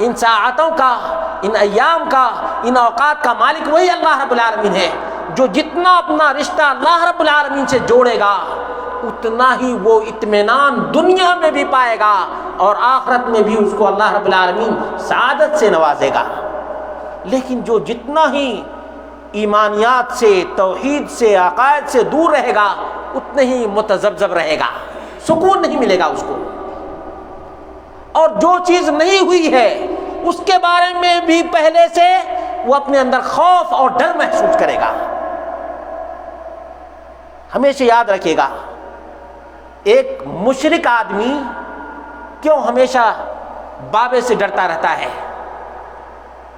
ان ساعتوں کا، ان ایام کا، ان اوقات کا مالک وہی اللہ رب العالمین ہے. جو جتنا اپنا رشتہ اللہ رب العالمین سے جوڑے گا اتنا ہی وہ اطمینان دنیا میں بھی پائے گا اور آخرت میں بھی اس کو اللہ رب العالمین سعادت سے نوازے گا. لیکن جو جتنا ہی ایمانیات سے، توحید سے، عقائد سے دور رہے گا اتنے ہی متذبذب رہے گا، سکون نہیں ملے گا اس کو. اور جو چیز نہیں ہوئی ہے اس کے بارے میں بھی پہلے سے وہ اپنے اندر خوف اور ڈر محسوس کرے گا. ہمیشہ یاد رکھیے گا، ایک مشرک آدمی کیوں ہمیشہ بابے سے ڈرتا رہتا ہے،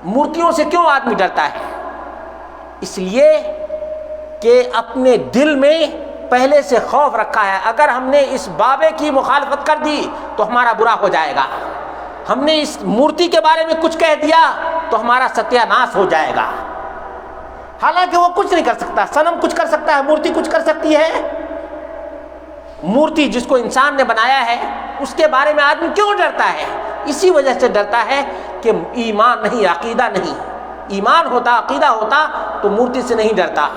مورتیوں سے کیوں آدمی ڈرتا ہے؟ اس لیے کہ اپنے دل میں پہلے سے خوف رکھا ہے. اگر ہم نے اس بابے کی مخالفت کر دی تو ہمارا برا ہو جائے گا. ہم نے اس مورتی کے بارے میں کچھ کہہ دیا تو ہمارا ستیہ ناش ہو جائے گا. حالانکہ وہ کچھ نہیں کر سکتا. صنم کچھ کر سکتا ہے، مورتی کچھ کر سکتی ہے؟ مورتی جس کو انسان نے بنایا ہے اس کے بارے میں آدمی کیوں ڈرتا ہے؟ اسی وجہ سے ڈرتا ہے کہ ایمان نہیں، عقیدہ نہیں. ایمان ہوتا، عقیدہ ہوتا تو مورتی سے نہیں ڈرتا.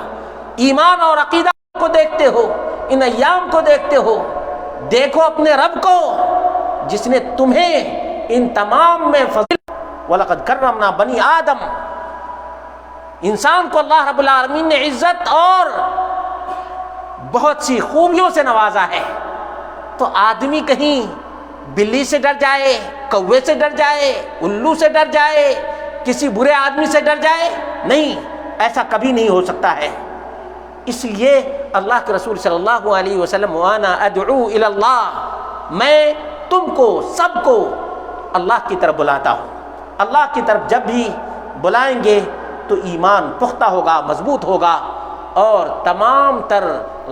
ایمان اور عقیدہ کو دیکھتے ہو، ان ایام کو دیکھتے ہو، دیکھو اپنے رب کو جس نے تمہیں ان تمام میں فضل وَلَقَدْ كَرَّمْنَا بَنِي آدم، انسان کو اللہ رب العالمین نے عزت اور بہت سی خوبیوں سے نوازا ہے. تو آدمی کہیں بلی سے ڈر جائے، کوے سے ڈر جائے، الو سے ڈر جائے، کسی برے آدمی سے ڈر جائے؟ نہیں، ایسا کبھی نہیں ہو سکتا ہے. اس لیے اللہ کے رسول صلی اللہ علیہ وسلم وَأَنَا أَدْعُو إِلَى اللَّهِ، میں تم کو سب کو اللہ کی طرف بلاتا ہوں. اللہ کی طرف جب بھی بلائیں گے تو ایمان پختہ ہوگا، مضبوط ہوگا اور تمام تر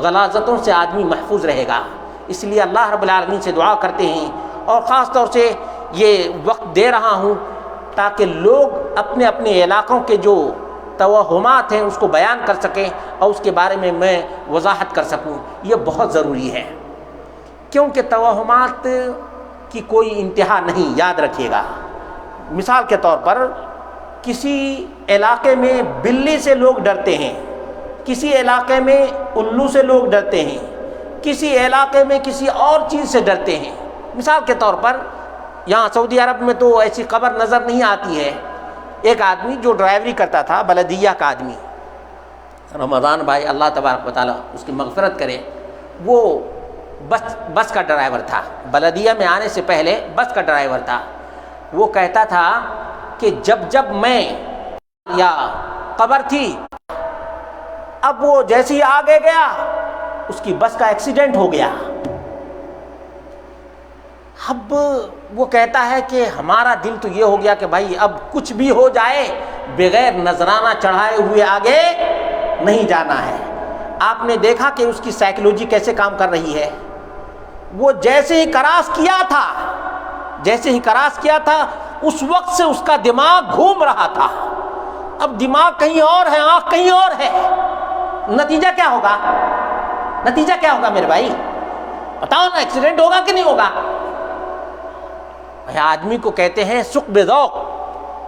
غلاظتوں سے آدمی محفوظ رہے گا. اس لیے اللہ رب العالمین سے دعا کرتے ہیں، اور خاص طور سے یہ وقت دے رہا ہوں تاکہ لوگ اپنے اپنے علاقوں کے جو توہمات ہیں اس کو بیان کر سکیں اور اس کے بارے میں وضاحت کر سکوں. یہ بہت ضروری ہے کیونکہ توہمات کی کوئی انتہا نہیں. یاد رکھیے گا، مثال کے طور پر کسی علاقے میں بلی سے لوگ ڈرتے ہیں، کسی علاقے میں الو سے لوگ ڈرتے ہیں، کسی علاقے میں کسی اور چیز سے ڈرتے ہیں. مثال کے طور پر یہاں سعودی عرب میں تو ایسی خبر نظر نہیں آتی ہے. ایک آدمی جو ڈرائیوری کرتا تھا، بلدیہ کا آدمی، رمضان بھائی اللہ تبارک و تعالیٰ اس کی مغفرت کرے، وہ بس کا ڈرائیور تھا. بلدیہ میں آنے سے پہلے بس کا ڈرائیور تھا. وہ کہتا تھا کہ جب میں یا قبر تھی، اب وہ جیسے ہی آگے گیا اس کی بس کا ایکسیڈنٹ ہو گیا. اب وہ کہتا ہے کہ ہمارا دل تو یہ ہو گیا کہ بھائی اب کچھ بھی ہو جائے بغیر نذرانہ چڑھائے ہوئے آگے نہیں جانا ہے. آپ نے دیکھا کہ اس کی سائیکولوجی کیسے کام کر رہی ہے. وہ جیسے ہی کراس کیا تھا اس وقت سے اس کا دماغ گھوم رہا تھا. اب دماغ کہیں اور ہے، آنکھ کہیں اور ہے. نتیجہ کیا ہوگا میرے بھائی؟ بتاؤ نا، ایکسیڈنٹ ہوگا کہ نہیں ہوگا؟ آدمی کو کہتے ہیں سق بے ذوق.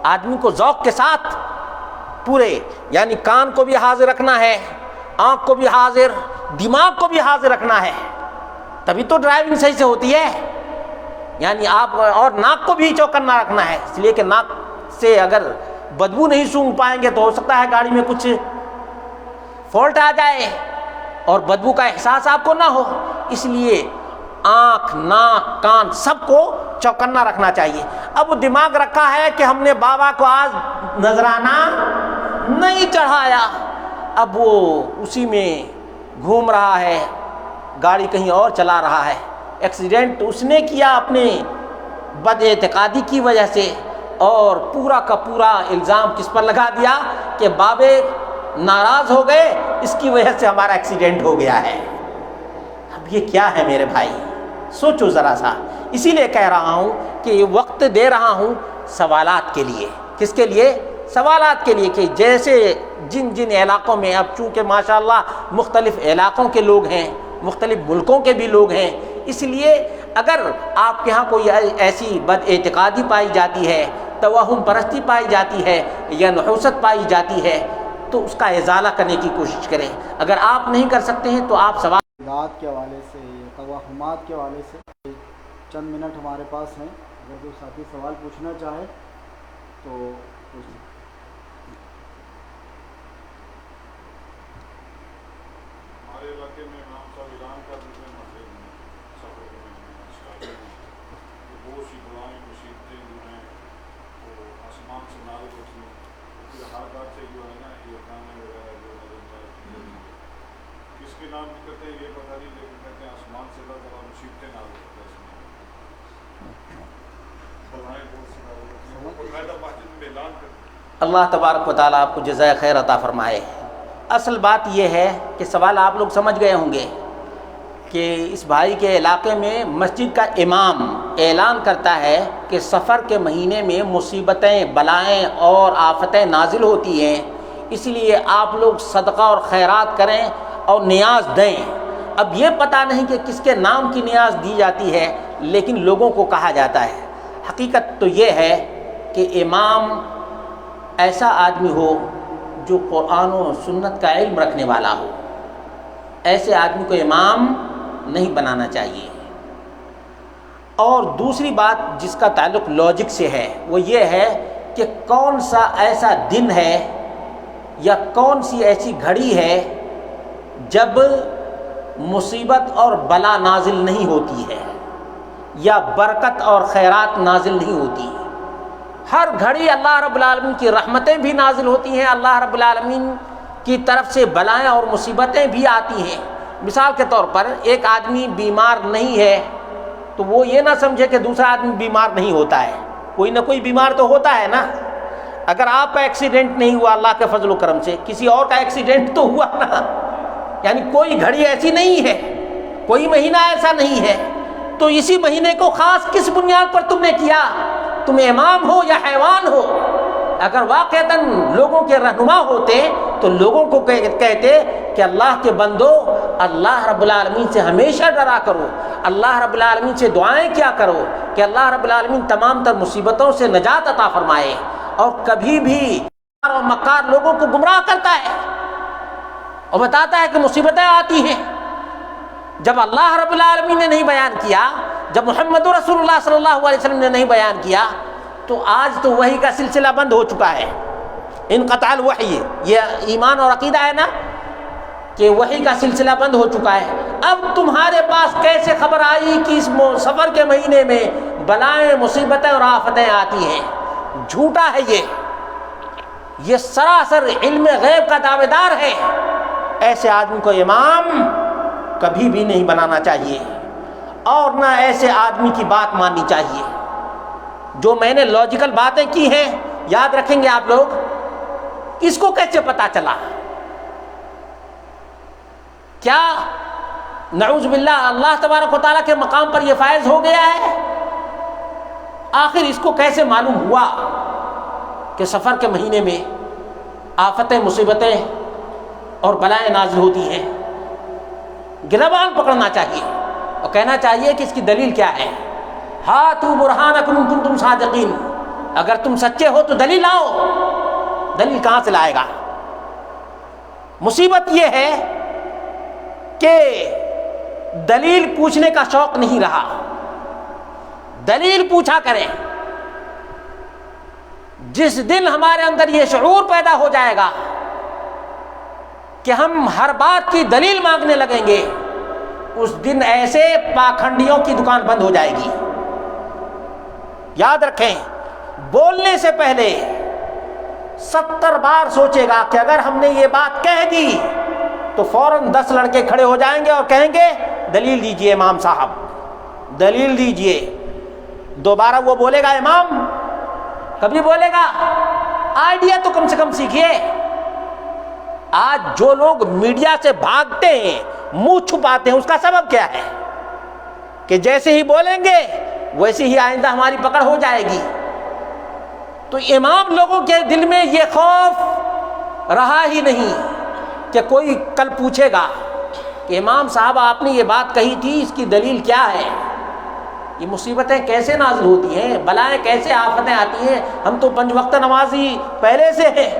آدمی کو ذوق کے ساتھ پورے، یعنی کان کو بھی حاضر رکھنا ہے، آنکھ کو بھی حاضر، دماغ کو بھی حاضر رکھنا ہے، تبھی تو ڈرائیونگ صحیح سے ہوتی ہے. یعنی آپ اور ناک کو بھی چوکنا رکھنا ہے، اس لیے کہ ناک سے اگر بدبو نہیں سونگھ پائیں گے تو ہو سکتا ہے گاڑی میں کچھ فالٹ آ جائے اور بدبو کا احساس آپ کو نہ ہو. اس لیے آنکھ، ناک، کان سب کو چوکنا رکھنا چاہیے. اب وہ دماغ رکھا ہے کہ ہم نے بابا کو آج نذرانہ نہیں چڑھایا، اب وہ اسی میں گھوم رہا ہے، گاڑی کہیں اور چلا رہا ہے۔ ایکسیڈنٹ اس نے کیا اپنے بد اعتقادی کی وجہ سے، اور پورا کا پورا الزام کس پر لگا دیا کہ بابے ناراض ہو گئے، اس کی وجہ سے ہمارا ایکسیڈنٹ ہو گیا ہے۔ اب یہ کیا ہے میرے بھائی، سوچو ذرا سا۔ اسی لیے کہہ رہا ہوں کہ یہ وقت دے رہا ہوں سوالات کے لیے۔ کس کے لیے؟ سوالات کے لیے، کہ جیسے جن جن علاقوں میں، اب چونکہ ماشاءاللہ مختلف علاقوں کے لوگ ہیں، مختلف ملکوں کے بھی لوگ ہیں، اس لیے اگر آپ کے ہاں کوئی ایسی بد اعتقادی پائی جاتی ہے، توہم پرستی پائی جاتی ہے یا نحوست پائی جاتی ہے، تو اس کا ازالہ کرنے کی کوشش کریں۔ اگر آپ نہیں کر سکتے ہیں تو آپ سوالات کے حوالے سے، توہمات کے حوالے سے چند منٹ ہمارے پاس ہیں، اگر کوئی ساتھی سوال پوچھنا چاہے تو پوچھ لیں۔ ہمارے علاقے میں امام صاحب اعلان کر دیتے ہیں مسجد میں سفر کے مہینے میں بہت سی بلائیں مصیبتیں جو ہیں وہ آسمان سے نازل ہوتی ہیں، پھر ہر بات سے جو ہے نا یہ گانے وغیرہ جو نظر کس کے نام بھی کرتے ہیں یہ پتہ نہیں، لیکن کہتے ہیں آسمان سے اللہ تعالیٰ مصیبتیں نازل ہوتے ہیں، بلائیں بہت سی نازل ہوتی ہیں، وہ باقاعدہ مسجد میں اعلان کرتے ہیں۔ اللہ تبارک و تعالیٰ آپ کو جزائے خیر عطا فرمائے۔ اصل بات یہ ہے کہ سوال آپ لوگ سمجھ گئے ہوں گے کہ اس بھائی کے علاقے میں مسجد کا امام اعلان کرتا ہے کہ سفر کے مہینے میں مصیبتیں، بلائیں اور آفتیں نازل ہوتی ہیں، اس لیے آپ لوگ صدقہ اور خیرات کریں اور نیاز دیں۔ اب یہ پتہ نہیں کہ کس کے نام کی نیاز دی جاتی ہے، لیکن لوگوں کو کہا جاتا ہے۔ حقیقت تو یہ ہے کہ امام ایسا آدمی ہو جو قرآن و سنت کا علم رکھنے والا ہو، ایسے آدمی کو امام نہیں بنانا چاہیے۔ اور دوسری بات جس کا تعلق لاجک سے ہے وہ یہ ہے کہ کون سا ایسا دن ہے یا کون سی ایسی گھڑی ہے جب مصیبت اور بلا نازل نہیں ہوتی ہے یا برکت اور خیرات نازل نہیں ہوتی۔ ہر گھڑی اللہ رب العالمین کی رحمتیں بھی نازل ہوتی ہیں، اللہ رب العالمین کی طرف سے بلائیں اور مصیبتیں بھی آتی ہیں۔ مثال کے طور پر ایک آدمی بیمار نہیں ہے تو وہ یہ نہ سمجھے کہ دوسرا آدمی بیمار نہیں ہوتا ہے، کوئی نہ کوئی بیمار تو ہوتا ہے نا۔ اگر آپ کا ایکسیڈنٹ نہیں ہوا اللہ کے فضل و کرم سے، کسی اور کا ایکسیڈنٹ تو ہوا نا۔ یعنی کوئی گھڑی ایسی نہیں ہے، کوئی مہینہ ایسا نہیں ہے، تو اسی مہینے کو خاص کس بنیاد پر تم نے کیا؟ تم امام ہو یا حیوان ہو؟ اگر واقعتاً لوگوں کے رہنما ہوتے تو لوگوں کو کہتے کہ اللہ کے بندو، اللہ رب العالمین سے ہمیشہ ڈرا کرو، اللہ رب العالمین سے دعائیں کیا کرو کہ اللہ رب العالمین تمام تر مصیبتوں سے نجات عطا فرمائے۔ اور کبھی بھی اور مکار لوگوں کو گمراہ کرتا ہے اور بتاتا ہے کہ مصیبتیں آتی ہیں۔ جب اللہ رب العالمین نے نہیں بیان کیا، جب محمد رسول اللہ صلی اللہ علیہ وسلم نے نہیں بیان کیا، تو آج تو وحی کا سلسلہ بند ہو چکا ہے۔ انقطاع الوحی، یہ ایمان اور عقیدہ ہے نا کہ وحی کا سلسلہ بند ہو چکا ہے۔ اب تمہارے پاس کیسے خبر آئی کہ اس سفر کے مہینے میں بلائیں، مصیبتیں اور آفتیں آتی ہیں؟ جھوٹا ہے یہ سراسر علم غیب کا دعوے دار ہے۔ ایسے آدمی کو امام کبھی بھی نہیں بنانا چاہیے، اور نہ ایسے آدمی کی بات ماننی چاہیے۔ جو میں نے لاجیکل باتیں کی ہیں یاد رکھیں گے آپ لوگ، اس کو کیسے پتا چلا؟ کیا نعوذ باللہ اللہ تبارک و تعالیٰ کے مقام پر یہ فائز ہو گیا ہے؟ آخر اس کو کیسے معلوم ہوا کہ سفر کے مہینے میں آفتیں، مصیبتیں اور بلائیں نازل ہوتی ہیں؟ گربان پکڑنا چاہیے اور کہنا چاہیے کہ اس کی دلیل کیا ہے۔ ہاتوا برہانکم ان کنتم صادقین، اگر تم سچے ہو تو دلیل لاؤ۔ دلیل کہاں سے لائے گا؟ مصیبت یہ ہے کہ دلیل پوچھنے کا شوق نہیں رہا۔ دلیل پوچھا کریں۔ جس دن ہمارے اندر یہ شعور پیدا ہو جائے گا کہ ہم ہر بات کی دلیل مانگنے لگیں گے، اس دن ایسے پاکھنڈیوں کی دکان بند ہو جائے گی۔ یاد رکھیں، بولنے سے پہلے 70 بار سوچے گا کہ اگر ہم نے یہ بات کہہ دی تو فوراً 10 لڑکے کھڑے ہو جائیں گے اور کہیں گے دلیل دیجئے امام صاحب، دلیل دیجئے۔ دوبارہ وہ بولے گا امام، کبھی بولے گا آئیڈیا تو کم سے کم سیکھیے۔ آج جو لوگ میڈیا سے بھاگتے ہیں، منہ چھپاتے ہیں، اس کا سبب کیا ہے؟ کہ جیسے ہی بولیں گے ویسے ہی آئندہ ہماری پکڑ ہو جائے گی۔ تو امام لوگوں کے دل میں یہ خوف رہا ہی نہیں کہ کوئی کل پوچھے گا کہ امام صاحب آپ نے یہ بات کہی تھی، اس کی دلیل کیا ہے؟ یہ مصیبتیں کیسے نازل ہوتی ہیں، بلائیں کیسے آفتیں آتی ہیں۔ ہم تو 5 وقت نمازی پہلے سے ہیں،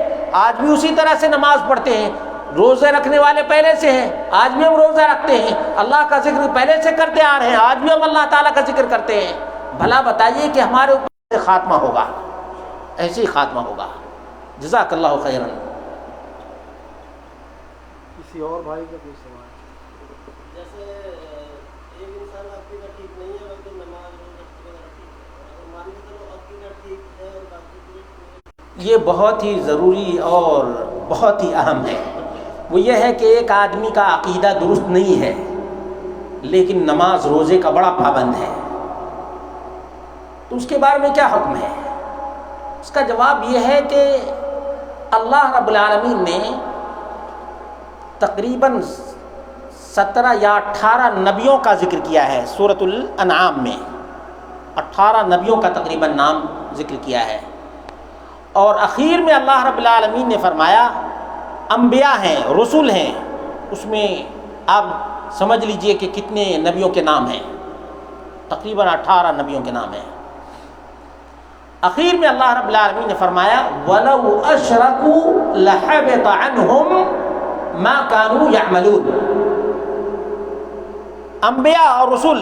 آج بھی اسی طرح سے نماز پڑھتے ہیں، روزے رکھنے والے پہلے سے ہیں، آج بھی ہم روزہ رکھتے ہیں، اللہ کا ذکر پہلے سے کرتے آ رہے ہیں، آج بھی ہم اللہ تعالیٰ کا ذکر کرتے ہیں۔ بھلا بتائیے کہ ہمارے اوپر خاتمہ ہوگا، ایسے ہی خاتمہ ہوگا۔ جزاک اللہ خیراً۔ کسی اور بھائی کا کوئی سوال؟ جیسے ایک انسان عقیدہ ٹھیک نہیں ہے تو نماز روزہ ٹھیک ہے، اور مان کے چلو عقیدہ ٹھیک ہے اور باقی چیزیں، یہ بہت ہی ضروری اور بہت ہی اہم ہے۔ وہ یہ ہے کہ ایک آدمی کا عقیدہ درست نہیں ہے لیکن نماز روزے کا بڑا پابند ہے، تو اس کے بارے میں کیا حکم ہے؟ اس کا جواب یہ ہے کہ اللہ رب العالمین نے تقریباً 17 یا 18 نبیوں کا ذکر کیا ہے سورۃ الانعام میں، 18 نبیوں کا تقریباً نام ذکر کیا ہے، اور اخیر میں اللہ رب العالمین نے فرمایا انبیاء ہیں، رسول ہیں، اس میں آپ سمجھ لیجئے کہ کتنے نبیوں کے نام ہیں، تقریباً 18 نبیوں کے نام ہیں۔ اخیر میں اللہ رب العالمین نے فرمایا وَلَوْ أَشْرَكُوا لَحَبِطَ عَنْهُمْ مَا كَانُوا يَعْمَلُونَ۔ انبیاء اور رسول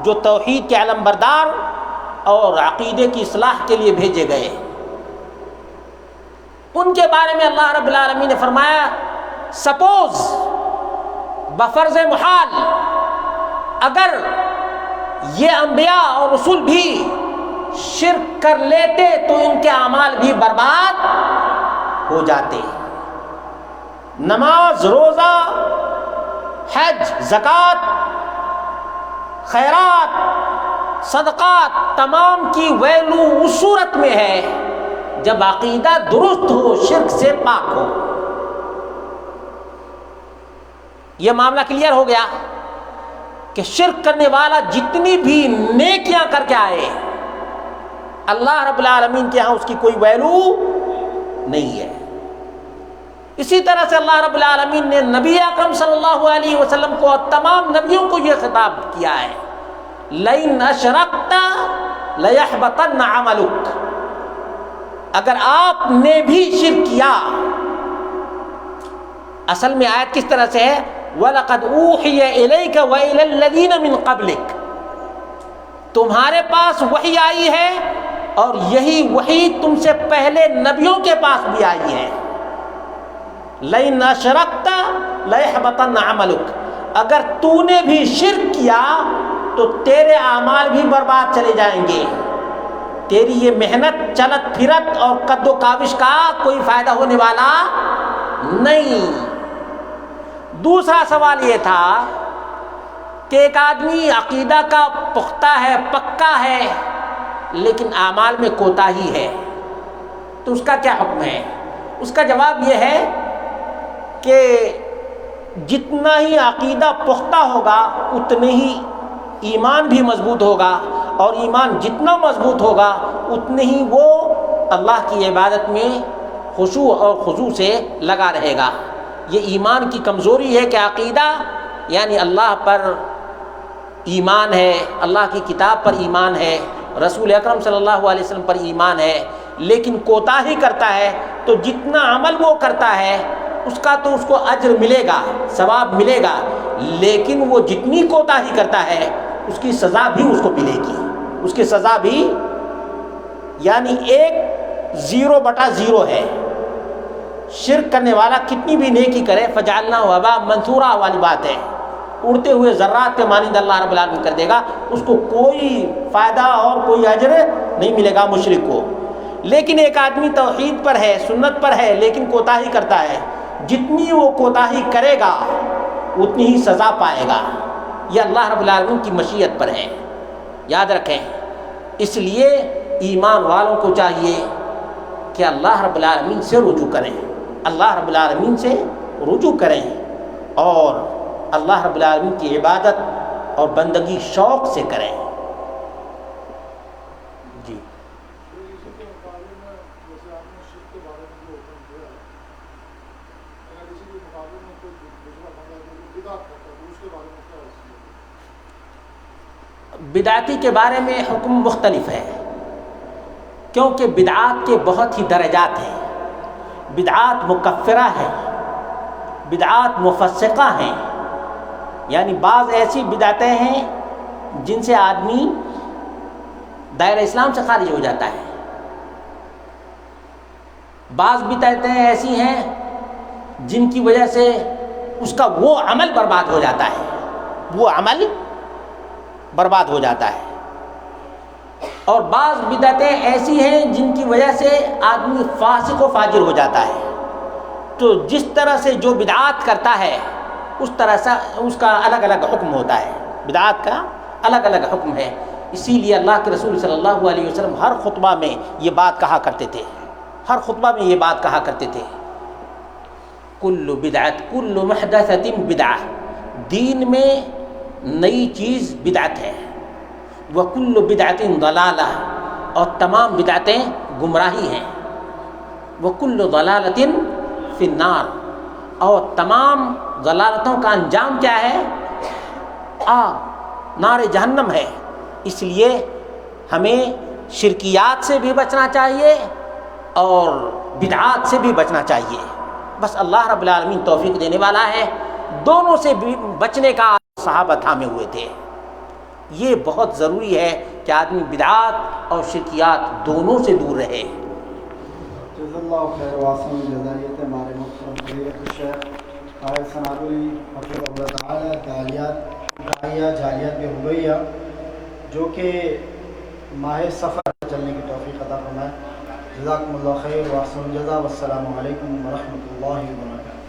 جو توحید کے علم بردار اور عقیدے کی اصلاح کے لیے بھیجے گئے، ان کے بارے میں اللہ رب العالمین نے فرمایا سپوز بفرض محال اگر یہ انبیاء اور رسول بھی شرک کر لیتے تو ان کے اعمال بھی برباد ہو جاتے۔ نماز، روزہ، حج، زکوٰۃ، خیرات، صدقات، تمام کی ویلو اس صورت میں ہے جب عقیدہ درست ہو، شرک سے پاک ہو۔ یہ معاملہ کلیئر ہو گیا کہ شرک کرنے والا جتنی بھی نیکیاں کر کے آئے، اللہ رب العالمین کے ہاں اس کی کوئی ویلو نہیں ہے۔ اسی طرح سے اللہ رب العالمین نے نبی اکرم صلی اللہ علیہ وسلم کو اور تمام نبیوں کو یہ خطاب کیا ہے لَإِنْ أَشْرَكْتَ لَيَحْبَطَنَّ عَمَلُكَ۔ اگر آپ نے بھی شرک کیا، اصل میں آیت کس طرح سے ہے وَلَقَدْ أُوحِيَ إِلَيْكَ وَإِلَى الَّذِينَ مِنْ قَبْلِكَ، تمہارے پاس وحی آئی ہے اور یہی وحی تم سے پہلے نبیوں کے پاس بھی آئی ہے۔ لَإِنْ أَشْرَكْتَ لَيَحْبَطَنَّ عَمَلُكَ، اگر تو نے بھی شرک کیا تو تیرے اعمال بھی برباد چلے جائیں گے، تیری یہ محنت چلت پھرت اور قد و کاوش کا کوئی فائدہ ہونے والا نہیں۔ دوسرا سوال یہ تھا کہ ایک آدمی عقیدہ کا پختہ ہے، پکا ہے، لیکن اعمال میں کوتاہی ہے، تو اس کا کیا حکم ہے؟ اس کا جواب یہ ہے کہ جتنا ہی عقیدہ پختہ ہوگا اتنے ہی ایمان بھی مضبوط ہوگا، اور ایمان جتنا مضبوط ہوگا اتنے ہی وہ اللہ کی عبادت میں خشوع اور خضوع سے لگا رہے گا۔ یہ ایمان کی کمزوری ہے کہ عقیدہ یعنی اللہ پر ایمان ہے، اللہ کی کتاب پر ایمان ہے، رسول اکرم صلی اللہ علیہ وسلم پر ایمان ہے، لیکن کوتاہی کرتا ہے تو جتنا عمل وہ کرتا ہے اس کا تو اس کو اجر ملے گا، ثواب ملے گا، لیکن وہ جتنی کوتاہی کرتا ہے اس کی سزا بھی اس کو ملے گی، اس کی سزا بھی یعنی 1/0 ہے۔ شرک کرنے والا کتنی بھی نیکی کرے فجعلنا وباء منثورا والی بات ہے، اڑتے ہوئے ذرات کے مانند اللہ رب العالمین کر دے گا، اس کو کوئی فائدہ اور کوئی اجر نہیں ملے گا مشرک کو۔ لیکن ایک آدمی توحید پر ہے، سنت پر ہے، لیکن کوتاہی کرتا ہے، جتنی وہ کوتاہی کرے گا اتنی ہی سزا پائے گا۔ یہ اللہ رب العالمین کی مشیت پر ہے، یاد رکھیں۔ اس لیے ایمان والوں کو چاہیے کہ اللہ رب العالمین سے رجوع کریں، اللہ رب العالمین سے رجوع کریں، اور اللہ رب العالمین کی عبادت اور بندگی شوق سے کریں۔ جی اسی کے مقابلے میں جیسے آپ نے شرک کے بارے میں جو حکم دیا ہے، اگر اسی کے مقابلے میں کوئی دوسرا بندہ جو بدعت کرتا ہے تو اس کے بارے میں کیا حیثیت ہے؟ بدعتی کے بارے میں حکم مختلف ہے، کیونکہ بدعات کے بہت ہی درجات ہیں۔ بدعات مکفرہ ہیں، بدعات مفسقہ ہیں، یعنی بعض ایسی بدعتیں ہیں جن سے آدمی دائرہ اسلام سے خارج ہو جاتا ہے، بعض بدعتیں ایسی ہیں جن کی وجہ سے اس کا وہ عمل برباد ہو جاتا ہے، وہ عمل برباد ہو جاتا ہے، اور بعض بدعتیں ایسی ہیں جن کی وجہ سے آدمی فاسق و فاجر ہو جاتا ہے۔ تو جس طرح سے جو بدعات کرتا ہے اس طرح سے اس کا الگ الگ حکم ہوتا ہے، بدعات کا الگ الگ حکم ہے۔ اسی لیے اللہ کے رسول صلی اللہ علیہ وسلم ہر خطبہ میں یہ بات کہا کرتے تھے، ہر خطبہ میں یہ بات کہا کرتے تھے، کل محدثۃ بدعہ، دین میں نئی چیز بدعت ہے، وکل بدعۃ ضلالہ، اور تمام بدعتیں گمراہی ہیں، وکل ضلالۃ فی النار، اور تمام ضلالتوں کا انجام کیا ہے؟ آگ، نار جہنم ہے۔ اس لیے ہمیں شرکیات سے بھی بچنا چاہیے اور بدعات سے بھی بچنا چاہیے۔ بس اللہ رب العالمین توفیق دینے والا ہے، دونوں سے بھی بچنے کا صحابہ تھامے ہوئے تھے۔ یہ بہت ضروری ہے کہ آدمی بدعات اور شرکیات دونوں سے دور رہے۔ جزا اللہ خیر واسم جزائیت ہمارے محترم فضیلت الشیخ قائد ثناءالعلی حفظہ اللہ تعالی داعیہ جالیات حبیہ، جو کہ ماہ سفر چلنے کی توفیق عطا فرمائے۔ جزاکم اللہ خیر واحسن الجزا، والسلام علیکم ورحمۃ اللہ وبرکاتہ۔